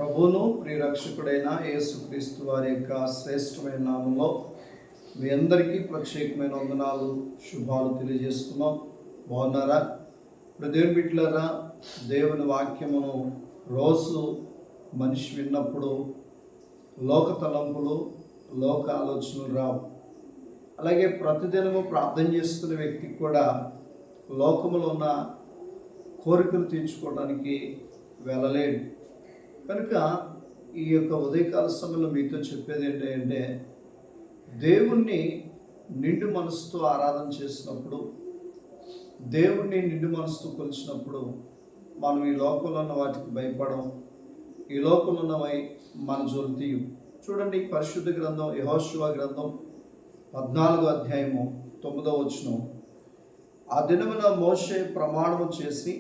ప్రభువును ప్రియరక్షకుడైన యేసుక్రీస్తు వారి యొక్క శ్రేష్టమైన నామంలో మీ అందరికీ ప్రత్యేకమైన వందనాలు, శుభాలు తెలియజేస్తున్నాం. బాగున్నారా? దేవుని బిడ్డలారా, దేవుని వాక్యమును రోజు మనిషి విన్నప్పుడు లోక తలంపులు, లోక ఆలోచనలు రావు. అలాగే ప్రతిదినము ప్రార్థన చేస్తున్న వ్యక్తికి కూడా లోకములో ఉన్న కోరికలు తీర్చుకోవడానికి వెళ్ళలేడు. కనుక ఈ యొక్క ఉదయకాల సమయంలో మీతో చెప్పేది ఏంటంటే, దేవుణ్ణి నిండు మనసుతో ఆరాధన చేసినప్పుడు, దేవుణ్ణి నిండు మనసుతో కొలిచినప్పుడు మనం ఈ లోకంలో ఉన్న వాటికి భయపడం, ఈ లోకంలో ఉన్నవై మన జోలు తీయం. చూడండి, పరిశుద్ధ గ్రంథం యెహోషువ గ్రంథం 14వ అధ్యాయము 9వ వచనం. ఆ దినమున మోషే ప్రమాణము చేసి,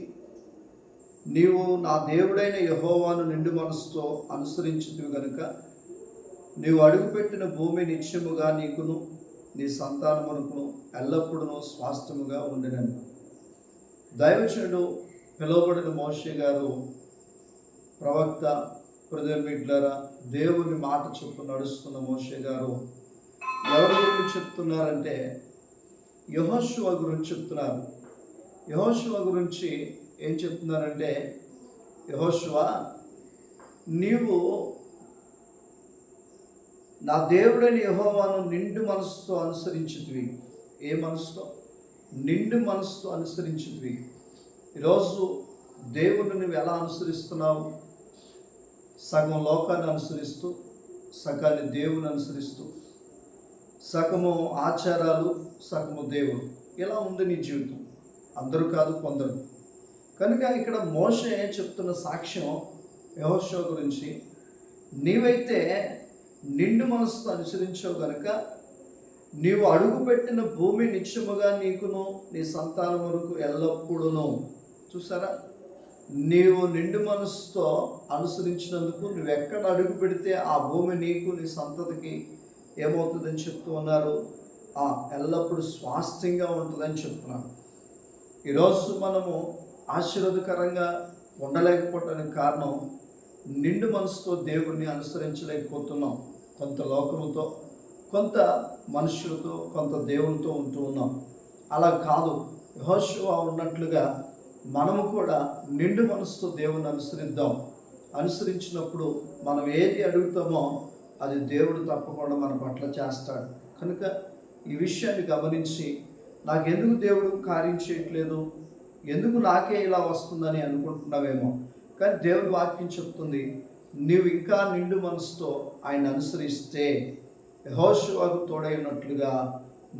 నీవు నా దేవుడైన యెహోవాను నిండు మనసుతో అనుసరించుదువు గనుక నీవు అడుగుపెట్టిన భూమి నిత్యముగా నీకును నీ సంతానమునకును ఎల్లప్పుడూ స్వాస్థ్యముగా ఉండెనని. దైవజనుడు పిలువబడిన మోషే గారు, ప్రవక్త, బిడ్డలారా, దేవుని మాట చొప్పున నడుస్తున్న మోషే గారు ఎవరి గురించి చెప్తున్నారంటే యెహోషువ గురించి చెప్తున్నారు. యెహోషువ గురించి ఏం చెప్తున్నారంటే, యెహోషువ, నీవు నా దేవుడైన యెహోవాను నిండు మనసుతో అనుసరించుతివి. ఏ మనసుతో? నిండు మనసుతో అనుసరించుతివి. ఈరోజు దేవుడిని నువ్వు ఎలా అనుసరిస్తున్నావు? సగం లోకాన్ని అనుసరిస్తూ, సగాన్ని దేవుని అనుసరిస్తూ, సగము ఆచారాలు, సగము దేవుడు. ఇలా ఉంది నీ జీవితం. అందరూ కాదు, కొందరు. కనుక ఇక్కడ మోషే చెప్తున్న సాక్ష్యం యెహోషువ గురించి, నీవైతే నిండు మనసుతో అనుసరించావు కనుక నీవు అడుగుపెట్టిన భూమి నిత్యముగా నీకును నీ సంతానమునకు ఎల్లప్పుడూను. చూసారా, నీవు నిండు మనసుతో అనుసరించినందుకు నువ్వెక్కడ అడుగు పెడితే ఆ భూమి నీకు నీ సంతతికి ఏమవుతుందని చెప్తూ ఉన్నారు. ఎల్లప్పుడూ స్వాస్థ్యంగా ఉంటుందని చెప్తున్నాను. ఈరోజు మనము ఆశీర్వాదకరంగా ఉండలేకపోవటానికి కారణం నిండు మనసుతో దేవుణ్ణి అనుసరించలేకపోతున్నాం. కొంత లోకముతో, కొంత మనుషులతో, కొంత దేవునితో ఉంటూ ఉన్నాం. అలా కాదు, యెహోషువ ఉన్నట్లుగా మనము కూడా నిండు మనసుతో దేవుణ్ణి అనుసరిద్దాం. అనుసరించినప్పుడు మనం ఏది అడుగుతామో అది దేవుడు తప్పకుండా మన పట్ల చేస్తాడు. కనుక ఈ విషయాన్ని గమనించి, నాకెందుకు దేవుడు కార్యం చేయట్లేదు, ఎందుకు నాకే ఇలా వస్తుందని అనుకుంటున్నావేమో. కానీ దేవుడి వాక్యం చెప్తుంది, నీవు ఇంకా నిండు మనసుతో ఆయన అనుసరిస్తే యెహోషువకు తోడై ఉన్నట్లుగా,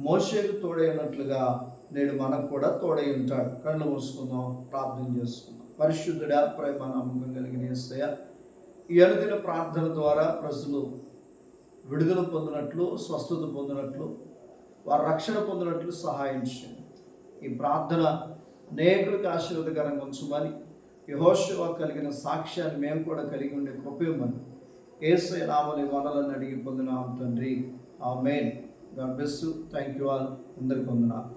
మోషేకు తోడై ఉన్నట్లుగా నేడు మనకు కూడా తోడై ఉంటాడు. కళ్ళు మూసుకుందాం, ప్రార్థన చేసుకుందాం. పరిశుద్ధుడా, ప్రేమ నమ్మకం కలిగిన యేసయ్య, ఈ అనుదిన ప్రార్థన ద్వారా ప్రజలు విడుదల పొందినట్లు, స్వస్థత పొందినట్లు, వారు రక్షణ పొందినట్లు సహాయం చేయండి. ఈ ప్రార్థన అనేకులకు ఆశీర్వాదకరంగా ఉంచమని, యెహోషువ కలిగిన సాక్ష్యాన్ని మేము కూడా కలిగి ఉండే కృప ఇవ్వమని యేసయ్య నామములో వనలను అడిగి పొందినాం తండ్రి. Amen. God bless you. Thank you all. అందరికీ వందనాలు.